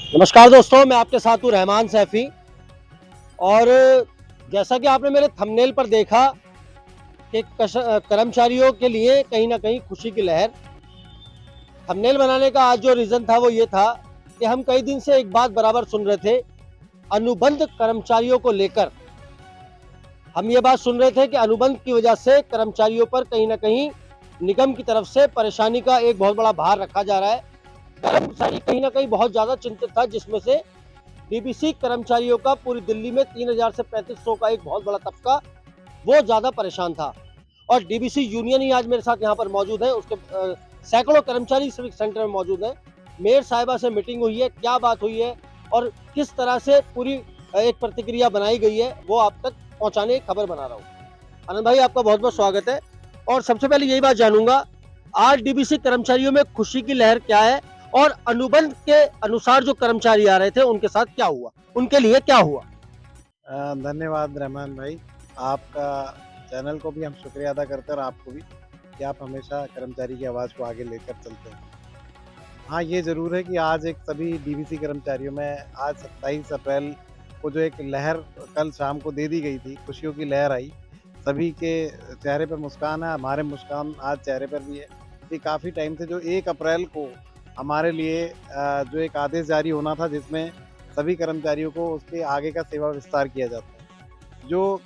नमस्कार दोस्तों, मैं आपके साथ हूँ रहमान सैफी। और जैसा कि आपने मेरे थंबनेल पर देखा कि कर्मचारियों के लिए कहीं न कहीं खुशी की लहर। थंबनेल बनाने का आज जो रीज़न था वो ये था कि हम कई दिन से एक बात बराबर सुन रहे थे, अनुबंध कर्मचारियों को लेकर। हम ये बात सुन रहे थे कि अनुबंध की वजह से कर्मचारियों पर कहीं न कहीं निगम की तरफ से परेशानी का एक बहुत बड़ा भार रखा जा रहा है। कर्मचारी कहीं न कहीं बहुत ज़्यादा चिंतित था, जिसमें से डीबीसी कर्मचारियों का पूरी दिल्ली में 3000 से 3500 का एक बहुत बड़ा तबका वो ज़्यादा परेशान था। और डीबीसी यूनियन ही आज मेरे साथ यहाँ पर मौजूद है, उसके सैकड़ों कर्मचारी सिविक सेंटर में मौजूद हैं। मेयर साहिबा से मीटिंग हुई है, क्या बात हुई है और किस तरह से पूरी एक प्रतिक्रिया बनाई गई है, वो आप तक पहुँचाने की खबर बना रहा हूँ। आनंद भाई, आपका बहुत बहुत स्वागत है। और सबसे पहले यही बात जानूंगा, आज डीबीसी कर्मचारियों में खुशी की लहर क्या है और अनुबंध के अनुसार जो कर्मचारी आ रहे थे उनके साथ क्या हुआ, उनके लिए क्या हुआ? धन्यवाद रहमान भाई। आपका चैनल को भी हम शुक्रिया अदा करते हैं और आपको भी कि आप हमेशा कर्मचारी की आवाज़ को आगे लेकर चलते हैं। हाँ, ये ज़रूर है कि आज एक सभी डीवीसी कर्मचारियों में आज 27 अप्रैल को जो एक लहर कल शाम को दे दी गई थी, खुशियों की लहर आई। सभी के चेहरे पर मुस्कान है, हमारे मुस्कान आज चेहरे पर भी है कि काफ़ी टाइम से जो 1 अप्रैल को हमारे लिए जो एक आदेश जारी होना था जिसमें सभी कर्मचारियों को उसके आगे का सेवा विस्तार किया जाता है। जो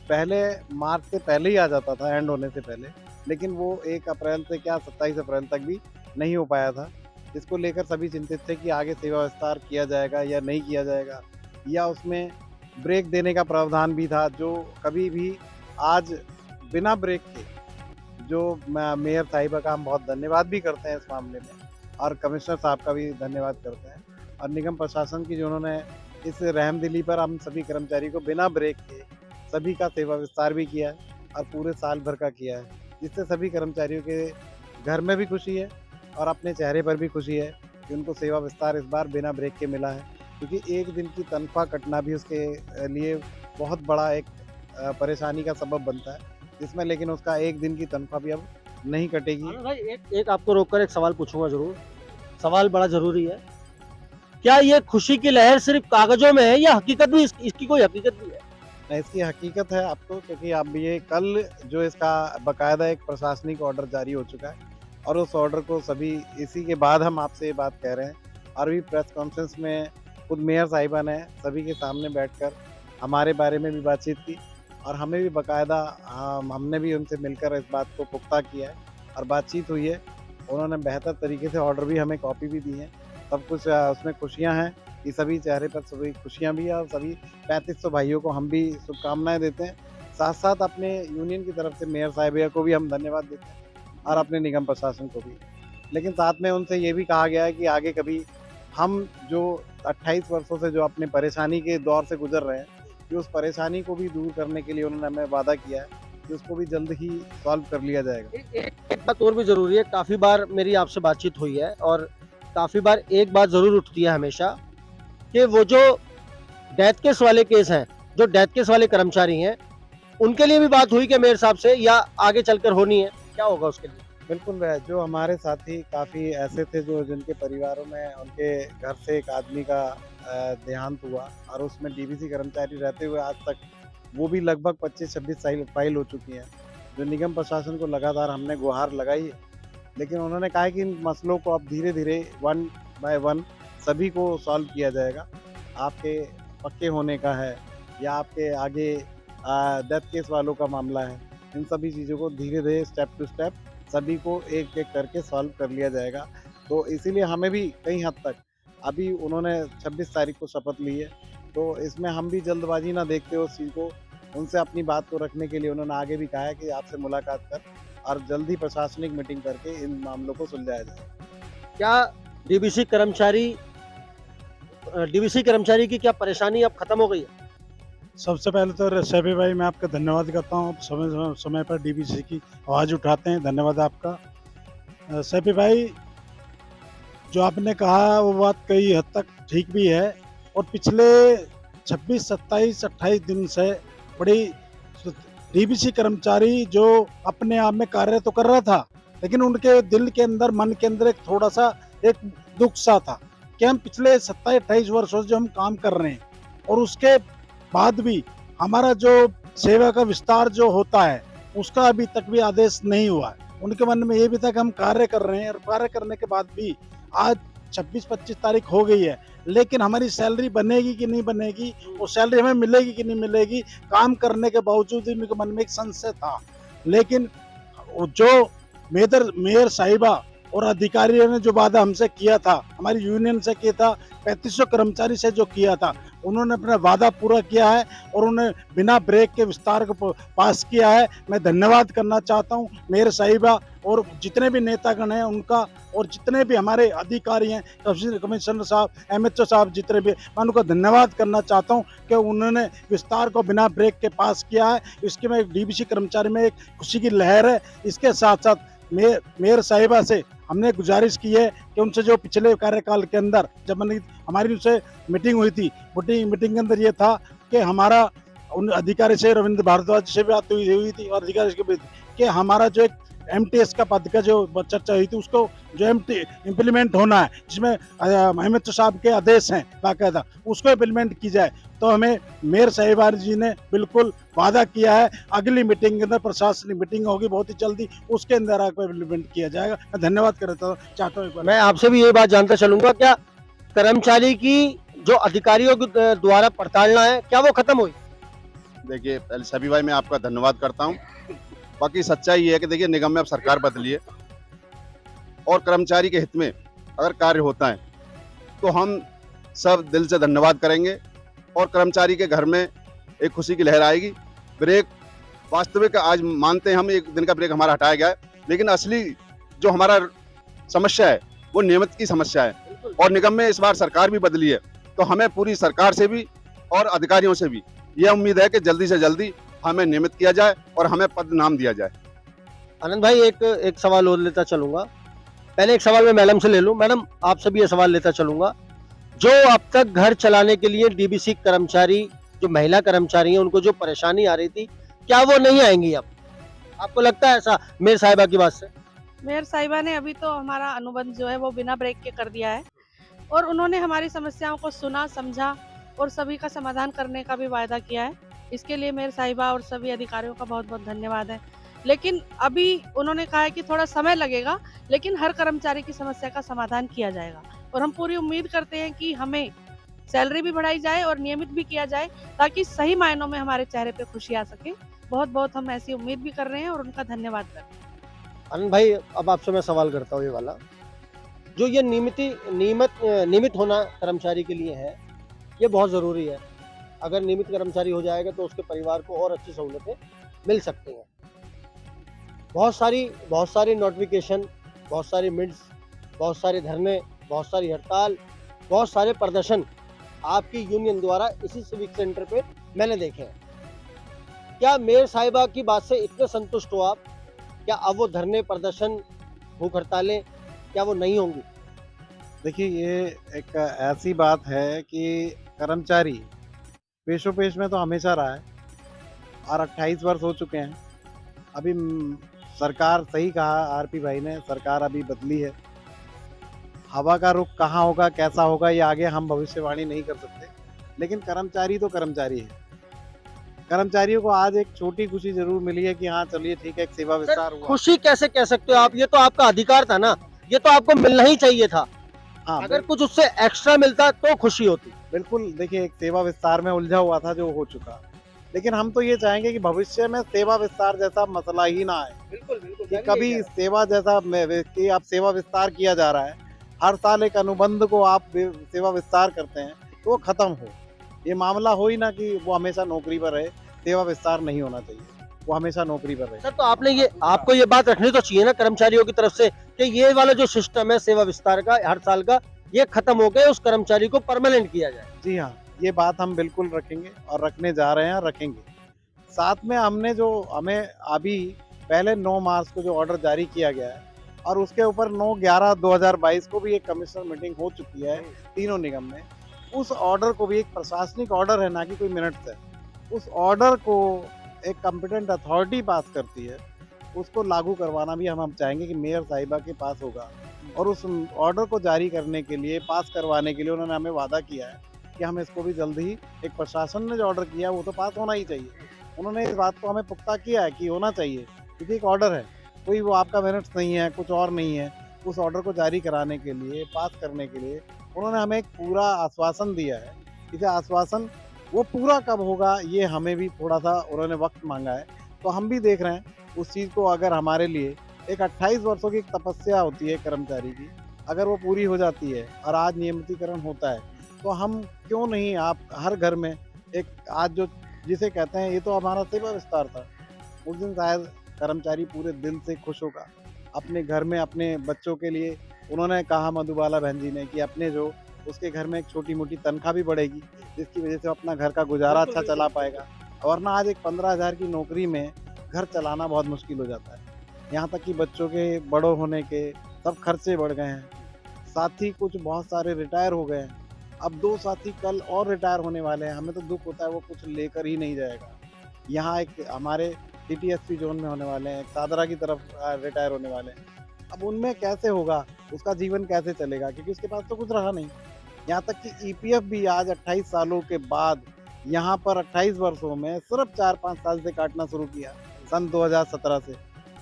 पहले मार्च से पहले ही आ जाता था एंड होने से पहले, लेकिन वो 1 अप्रैल से क्या 27 अप्रैल तक भी नहीं हो पाया था। इसको लेकर सभी चिंतित थे कि आगे सेवा विस्तार किया जाएगा या नहीं किया जाएगा, या उसमें ब्रेक देने का प्रावधान भी था जो कभी भी आज बिना ब्रेक के जो मेयर साहिबा का हम बहुत धन्यवाद भी करते हैं इस मामले में, और कमिश्नर साहब का भी धन्यवाद करते हैं, और निगम प्रशासन की जिन्होंने इस रहमदिली पर हम सभी कर्मचारी को बिना ब्रेक के सभी का सेवा विस्तार भी किया है और पूरे साल भर का किया है, जिससे सभी कर्मचारियों के घर में भी खुशी है और अपने चेहरे पर भी खुशी है कि उनको सेवा विस्तार इस बार बिना ब्रेक के मिला है। क्योंकि एक दिन की तनख्वाह कटना भी उसके लिए बहुत बड़ा एक परेशानी का सबब बनता है, जिसमें लेकिन उसका एक दिन की तनख्वाह भी अब नहीं कटेगी। आनंद भाई, एक एक आपको रोककर एक सवाल पूछूंगा जरूर। सवाल बड़ा जरूरी है। क्या ये खुशी की लहर सिर्फ कागजों में है या हकीकत भी इसकी कोई हकीकत भी है? नहीं, इसकी हकीकत है अब तो, क्योंकि अब ये कल जो इसका बाकायदा एक प्रशासनिक ऑर्डर जारी हो चुका है और उस ऑर्डर को सभी, इसी के बाद हम आपसे ये बात कह रहे हैं। और भी प्रेस कॉन्फ्रेंस में खुद मेयर साहिबा ने सभी के सामने बैठकर हमारे बारे में भी बातचीत की और हमें भी बाकायदा हमने भी उनसे मिलकर इस बात को पुख्ता किया है और बातचीत हुई है। उन्होंने बेहतर तरीके से ऑर्डर भी हमें कॉपी भी दी है। सब कुछ उसमें खुशियाँ हैं कि सभी चेहरे पर सभी खुशियाँ भी हैं और सभी 3500 भाइयों को हम भी शुभकामनाएँ देते हैं। साथ-साथ अपने यूनियन की तरफ से मेयर साहिबा को भी हम धन्यवाद देते हैं और अपने निगम प्रशासन को भी। लेकिन साथ में उनसे ये भी कहा गया है कि आगे कभी हम जो 28 वर्षों से जो अपनी परेशानी के दौर से गुज़र रहे हैं, कि उस परेशानी को भी दूर करने के लिए उन्होंने हमें वादा किया है कि उसको भी जल्द ही सॉल्व कर लिया जाएगा। एक बात और भी जरूरी है। काफी बार मेरी आपसे बातचीत हुई है और काफी बार एक बात जरूर उठती है हमेशा कि वो जो डेथ केस वाले केस हैं, जो डेथ केस वाले कर्मचारी हैं, उनके लिए भी बात हुई कि मेयर साहब से, या आगे चलकर होनी है, क्या होगा उसके लिए? बिल्कुल जो हमारे साथी काफ़ी ऐसे थे जो जिनके परिवारों में उनके घर से एक आदमी का देहांत हुआ और उसमें डीवीसी कर्मचारी रहते हुए आज तक वो भी लगभग 25-26 साल फाइल हो चुकी हैं, जो निगम प्रशासन को लगातार हमने गुहार लगाई है। लेकिन उन्होंने कहा है कि इन मसलों को अब धीरे-धीरे वन बाय वन सभी को सॉल्व किया जाएगा। आपके पक्के होने का है या आपके आगे डेथ केस वालों का मामला है, इन सभी चीज़ों को धीरे-धीरे स्टेप टू स्टेप सभी को एक-एक करके सॉल्व कर लिया जाएगा। तो इसीलिए हमें भी कई हद तक, अभी उन्होंने 26 तारीख को शपथ ली है, तो इसमें हम भी जल्दबाजी ना देखते हुए उस चीज़ को, उनसे अपनी बात को रखने के लिए उन्होंने आगे भी कहा है कि आपसे मुलाकात कर और जल्द ही प्रशासनिक मीटिंग करके इन मामलों को सुलझाया जाए। क्या डीबीसी कर्मचारी डीबीसी कर्मचारी की क्या परेशानी अब खत्म हो गई है? सबसे पहले तो सैफी भाई मैं आपका धन्यवाद करता हूँ, आप समय समय पर डीबीसी की आवाज़ उठाते हैं, धन्यवाद आपका। सैफी भाई, जो आपने कहा वो बात कई हद तक ठीक भी है, और पिछले 26, 27, 28 दिन से बड़ी डीबीसी कर्मचारी जो अपने आप में कार्य तो कर रहा था, लेकिन उनके दिल के अंदर, मन के अंदर एक थोड़ा सा एक दुख सा था कि हम पिछले 27-28 वर्षों से जो हम काम कर रहे हैं और उसके बाद भी हमारा जो सेवा का विस्तार जो होता है उसका अभी तक भी आदेश नहीं हुआ है। उनके मन में ये भी था कि हम कार्य कर रहे हैं और कार्य करने के बाद भी आज 26-25 तारीख हो गई है, लेकिन हमारी सैलरी बनेगी कि नहीं बनेगी, वो सैलरी हमें मिलेगी कि नहीं मिलेगी, काम करने के बावजूद उनके मन में एक संशय था। लेकिन जो मेयर साहिबा और अधिकारियों ने जो वादा हमसे किया था, हमारी यूनियन से किया था, 3500 कर्मचारी से जो किया था, उन्होंने अपना वादा पूरा किया है और उन्हें बिना ब्रेक के विस्तार को पास किया है। मैं धन्यवाद करना चाहता हूं मेयर साहिबा और जितने भी नेतागण हैं उनका, और जितने भी हमारे अधिकारी हैं, कमिश्नर साहब, MHO साहब, जितने भी, मैं उनको धन्यवाद करना चाहता हूं कि उन्होंने विस्तार को बिना ब्रेक के पास किया है। इसके में DBC कर्मचारी में एक खुशी की लहर है। इसके साथ साथ मेयर साहिबा से हमने गुजारिश की है कि उनसे जो पिछले कार्यकाल के अंदर जब हमारी उनसे मीटिंग हुई थी, मीटिंग के अंदर ये था कि हमारा उन अधिकारी से, रविंद्र भारद्वाज से भी बात हुई थी और अधिकारी से भी, कि हमारा जो एक MTS का पद का जो चर्चा हुई थी उसको जो इम्प्लीमेंट होना है, जिसमें MHO साहब के आदेश हैं बाकायदा, उसको इम्प्लीमेंट की जाए। तो हमें मेयर साहिबा जी ने बिल्कुल वादा किया है, अगली मीटिंग के अंदर प्रशासनिक मीटिंग होगी बहुत ही जल्दी, उसके अंदर आपको इम्प्लीमेंट किया जाएगा। मैं धन्यवाद करता हूँ, चाहता हूँ। मैं आपसे भी ये बात जानना चाहूंगा, क्या कर्मचारी की जो अधिकारियों के द्वारा प्रताड़ना है, क्या वो खत्म हुई? देखिए, पहले सभी भाई मैं आपका धन्यवाद करता हूं। बाकी सच्चाई ये है कि देखिए, निगम में अब सरकार बदली है और कर्मचारी के हित में अगर कार्य होता है तो हम सब दिल से धन्यवाद करेंगे और कर्मचारी के घर में एक खुशी की लहर आएगी। ब्रेक वास्तविक आज मानते हैं हम, एक दिन का ब्रेक हमारा हटाया गया है, लेकिन असली जो हमारा समस्या है वो नियमित की समस्या है और निगम में इस बार सरकार भी बदली है, तो हमें पूरी सरकार से भी और अधिकारियों से भी यह उम्मीद है कि जल्दी से जल्दी हमें नियमित किया जाए और हमें पद नाम दिया जाए। आनंद भाई, एक सवाल और लेता चलूंगा। पहले एक सवाल मैं मैडम से ले लूं। मैडम, आपसे भी ये सवाल लेता चलूंगा, जो अब तक घर चलाने के लिए DBC कर्मचारी, जो महिला कर्मचारी हैं, उनको जो परेशानी आ रही थी, क्या वो नहीं आएंगी अब? आपको लगता है ऐसा मेयर साहिबा की बात से? मेयर साहिबा ने अभी तो हमारा अनुबंध जो है वो बिना ब्रेक के कर दिया है और उन्होंने हमारी समस्याओं को सुना, समझा और सभी का समाधान करने का भी वायदा किया है। इसके लिए मेयर साहिबा और सभी अधिकारियों का बहुत बहुत धन्यवाद है। लेकिन अभी उन्होंने कहा है कि थोड़ा समय लगेगा, लेकिन हर कर्मचारी की समस्या का समाधान किया जाएगा और हम पूरी उम्मीद करते हैं कि हमें सैलरी भी बढ़ाई जाए और नियमित भी किया जाए, ताकि सही मायनों में हमारे चेहरे पे खुशी आ सके। बहुत बहुत हम ऐसी उम्मीद भी कर रहे हैं और उनका धन्यवाद करते हैं। आनंद भाई, अब आपसे मैं सवाल करता हूँ ये वाला, जो ये नियमित होना कर्मचारी के लिए है, ये बहुत ज़रूरी है। अगर नियमित कर्मचारी हो जाएगा तो उसके परिवार को और अच्छी सहूलतें मिल सकती हैं। बहुत सारी नोटिफिकेशन, बहुत सारी मिड्स, बहुत सारे धरने, बहुत सारी हड़ताल, बहुत सारे प्रदर्शन आपकी यूनियन द्वारा इसी सिविक सेंटर पे मैंने देखे हैं। क्या मेयर साहिबा की बात से इतने संतुष्ट हो आप? क्या अब वो धरने, प्रदर्शन, भूख हड़तालें क्या वो नहीं होंगी? देखिए, ये एक ऐसी बात है कि कर्मचारी पेशोपेश में तो हमेशा रहा है और 28 वर्ष हो चुके हैं। अभी सरकार, सही कहा RP भाई ने, सरकार अभी बदली है। हवा का रुख कहाँ होगा, कैसा होगा, ये आगे हम भविष्यवाणी नहीं कर सकते, लेकिन कर्मचारी तो कर्मचारी है। कर्मचारियों को आज एक छोटी खुशी जरूर मिली है कि हाँ चलिए ठीक है, एक सेवा विस्तार हुआ। खुशी कैसे कह सकते हो आप? ये तो आपका अधिकार था ना, ये तो आपको मिलना ही चाहिए था। हाँ, अगर कुछ उससे एक्स्ट्रा मिलता तो खुशी होती। बिल्कुल। देखिए, एक सेवा विस्तार में उलझा हुआ था जो हो चुका, लेकिन हम तो ये चाहेंगे कि भविष्य में सेवा विस्तार जैसा मसला ही ना आए। बिल्कुल कि कभी सेवा जैसा कि आप सेवा विस्तार किया जा रहा है, हर साल एक अनुबंध को आप सेवा विस्तार करते हैं तो वो खत्म हो। ये मामला हो ही ना कि वो हमेशा नौकरी पर रहे, सेवा विस्तार नहीं होना चाहिए, वो हमेशा नौकरी पर रहे। सर, तो आपको ये बात रखनी तो चाहिए ना कर्मचारियों की तरफ से कि ये वाला जो सिस्टम है सेवा विस्तार का हर साल का, ये खत्म हो गया, उस कर्मचारी को परमानेंट किया जाए। जी हाँ, ये बात हम बिल्कुल रखेंगे और रखने जा रहे हैं, रखेंगे। साथ में हमें अभी पहले 9 मार्च को जो ऑर्डर जारी किया गया है और उसके ऊपर 9/11/2022 को भी एक कमिश्नर मीटिंग हो चुकी है तीनों निगम में। उस ऑर्डर को भी, एक प्रशासनिक ऑर्डर है ना कि कोई मिनट्स है, उस ऑर्डर को एक कॉम्पिटेंट अथॉरिटी पास करती है, उसको लागू करवाना भी हम चाहेंगे कि मेयर साहिबा के पास होगा। और उस ऑर्डर को जारी करने के लिए, पास करवाने के लिए उन्होंने हमें वादा किया है कि हम इसको भी जल्द ही, एक प्रशासन ने जो ऑर्डर किया है वो तो पास होना ही चाहिए। उन्होंने इस बात को हमें पुख्ता किया है कि होना चाहिए, क्योंकि एक ऑर्डर है, कोई वो आपका मिनट्स नहीं है, कुछ और नहीं है। उस ऑर्डर को जारी कराने के लिए, पास करने के लिए उन्होंने हमें एक पूरा आश्वासन दिया है। इसे आश्वासन वो पूरा कब होगा, ये हमें भी थोड़ा सा उन्होंने वक्त मांगा है। तो हम भी देख रहे हैं उस चीज़ को, अगर हमारे लिए एक 28 वर्षों की एक तपस्या होती है कर्मचारी की, अगर वो पूरी हो जाती है और आज नियमितीकरण होता है, तो हम क्यों नहीं, आप हर घर में एक आज जो जिसे कहते हैं, ये तो हमारा सेवा विस्तार था, उस दिन शायद कर्मचारी पूरे दिल से खुश होगा। अपने घर में अपने बच्चों के लिए उन्होंने कहा, मधुबाला बहन जी ने, कि अपने जो उसके घर में एक छोटी मोटी तनख्वाह भी बढ़ेगी, जिसकी वजह से वो अपना घर का गुजारा अच्छा चला पाएगा। वरना आज एक 15,000 की नौकरी में घर चलाना बहुत मुश्किल हो जाता है। यहाँ तक कि बच्चों के बड़ों होने के सब खर्चे बढ़ गए हैं। साथी कुछ बहुत सारे रिटायर हो गए हैं। अब 2 साथी कल और रिटायर होने वाले हैं। हमें तो दुख होता है, वो कुछ लेकर ही नहीं जाएगा। यहाँ एक हमारे TTSP जोन में होने वाले हैं, एक सादरा की तरफ रिटायर होने वाले हैं। अब उनमें कैसे होगा, उसका जीवन कैसे चलेगा, क्योंकि उसके पास तो कुछ रहा नहीं। यहाँ तक कि EPF भी आज 28 सालों के बाद यहाँ पर 28 वर्षों में सिर्फ 4-5 साल से काटना शुरू किया, सन 2017 से।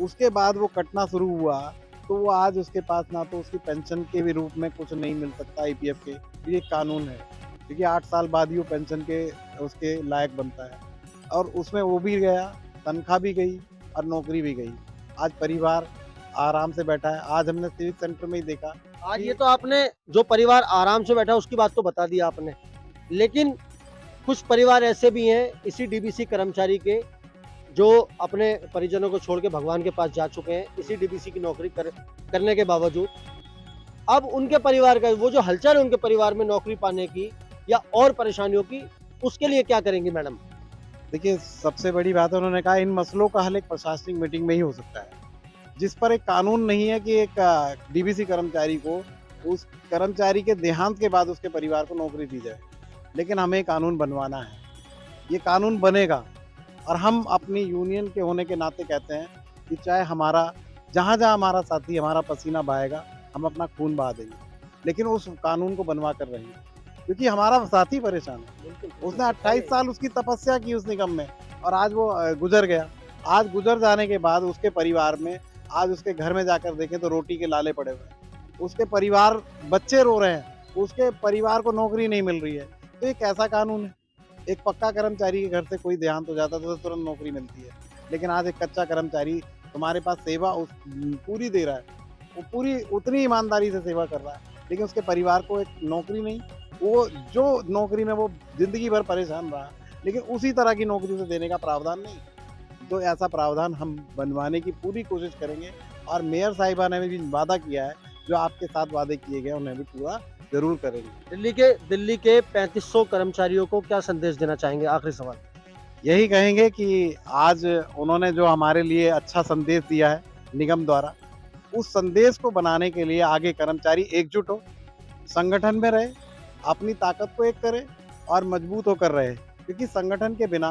उसके बाद वो कटना शुरू हुआ, तो वो आज उसके पास ना तो उसकी पेंशन के भी रूप में कुछ नहीं मिल सकता EPF के, ये कानून है, क्योंकि 8 साल बाद ही वो पेंशन के उसके लायक बनता है। और उसमें वो भी गया, तनख्वाह भी गई और नौकरी भी गई। आज परिवार आराम से बैठा है। आज हमने सिविक सेंटर में ही देखा। आज ये तो आपने जो परिवार आराम से बैठा उसकी बात तो बता दी आपने, लेकिन कुछ परिवार ऐसे भी हैं इसी DBC कर्मचारी के, जो अपने परिजनों को छोड़ के भगवान के पास जा चुके हैं इसी DBC की नौकरी करने के बावजूद। अब उनके परिवार का वो जो हलचल है उनके परिवार में नौकरी पाने की या और परेशानियों की, उसके लिए क्या करेंगी मैडम? देखिए, सबसे बड़ी बात है, उन्होंने कहा इन मसलों का हल एक प्रशासनिक मीटिंग में ही हो सकता है, जिस पर एक कानून नहीं है कि एक DBC कर्मचारी को उस कर्मचारी के देहांत के बाद उसके परिवार को नौकरी दी जाए। लेकिन हमें कानून बनवाना है, ये कानून बनेगा। और हम अपनी यूनियन के होने के नाते कहते हैं कि चाहे हमारा जहाँ जहाँ हमारा साथी हमारा पसीना बहाएगा, हम अपना खून बहा देंगे, लेकिन उस कानून को बनवा कर रहेंगे, क्योंकि हमारा साथी परेशान है। उसने 28 साल उसकी तपस्या की उस निगम में, और आज वो गुजर गया। आज गुजर जाने के बाद उसके परिवार में, आज उसके घर में जाकर देखें तो रोटी के लाले पड़े हुए हैं। उसके परिवार बच्चे रो रहे हैं, उसके परिवार को नौकरी नहीं मिल रही है। तो ये कैसा कानून है? एक पक्का कर्मचारी के घर से कोई देहांत हो जाता तो तुरंत नौकरी मिलती है, लेकिन आज एक कच्चा कर्मचारी तुम्हारे पास सेवा पूरी दे रहा है, वो पूरी उतनी ईमानदारी से सेवा कर रहा है, लेकिन उसके परिवार को एक नौकरी नहीं। वो जो नौकरी में वो जिंदगी भर परेशान रहा, लेकिन उसी तरह की नौकरी से देने का प्रावधान नहीं। तो ऐसा प्रावधान हम बनवाने की पूरी कोशिश करेंगे, और मेयर साहिबा ने भी वादा किया है, जो आपके साथ वादे किए गए उन्हें भी पूरा जरूर करेंगे। दिल्ली के 3500 कर्मचारियों को क्या संदेश देना चाहेंगे? आखिरी सवाल यही कहेंगे कि आज उन्होंने जो हमारे लिए अच्छा संदेश दिया है निगम द्वारा, उस संदेश को बनाने के लिए आगे कर्मचारी एकजुट हो, संगठन में रहे, अपनी ताकत को एक करे और मजबूत होकर रहे, क्योंकि संगठन के बिना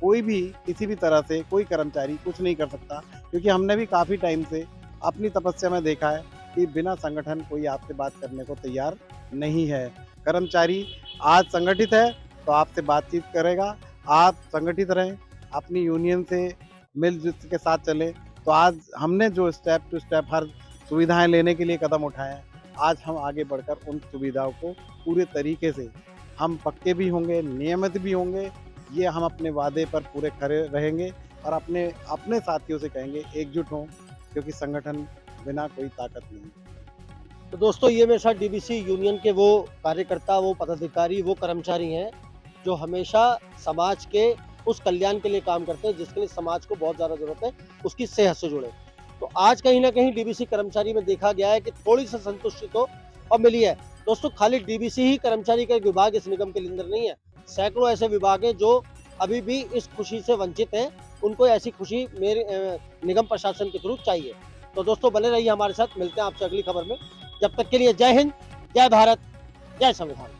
कोई भी किसी भी तरह से कोई कर्मचारी कुछ नहीं कर सकता। क्योंकि हमने भी काफ़ी टाइम से अपनी तपस्या में देखा है कि बिना संगठन कोई आपसे बात करने को तैयार नहीं है। कर्मचारी आज संगठित है तो आपसे बातचीत करेगा। आप संगठित रहें, अपनी यूनियन से मिलजुल के साथ चले। तो आज हमने जो स्टेप टू स्टेप हर सुविधाएं लेने के लिए कदम उठाए हैं, आज हम आगे बढ़कर उन सुविधाओं को पूरे तरीके से, हम पक्के भी होंगे, नियमित भी होंगे, ये हम अपने वादे पर पूरे खड़े रहेंगे और अपने साथियों से कहेंगे एकजुट हों, क्योंकि संगठन बिना कोई ताकत नहीं। तो दोस्तों, ये मेरे साथ DBC यूनियन के वो कार्यकर्ता, वो पदाधिकारी, वो कर्मचारी हैं जो हमेशा समाज के उस कल्याण के लिए काम करते हैं जिसके लिए समाज को बहुत ज़्यादा ज़रूरत है, उसकी सेहत से जुड़े। तो आज कहीं ना कहीं DBC कर्मचारी में देखा गया है कि थोड़ी सी संतुष्टि तो अब मिली है। दोस्तों, खाली DBC ही कर्मचारी का एक विभाग इस निगम के अंदर नहीं है, सैकड़ों ऐसे विभाग हैं जो अभी भी इस खुशी से वंचित हैं। उनको ऐसी खुशी मेरे निगम प्रशासन के थ्रू चाहिए। तो दोस्तों, बने रहिए हमारे साथ, मिलते हैं आपसे अगली खबर में। जब तक के लिए जय हिंद, जय भारत, जय संविधान।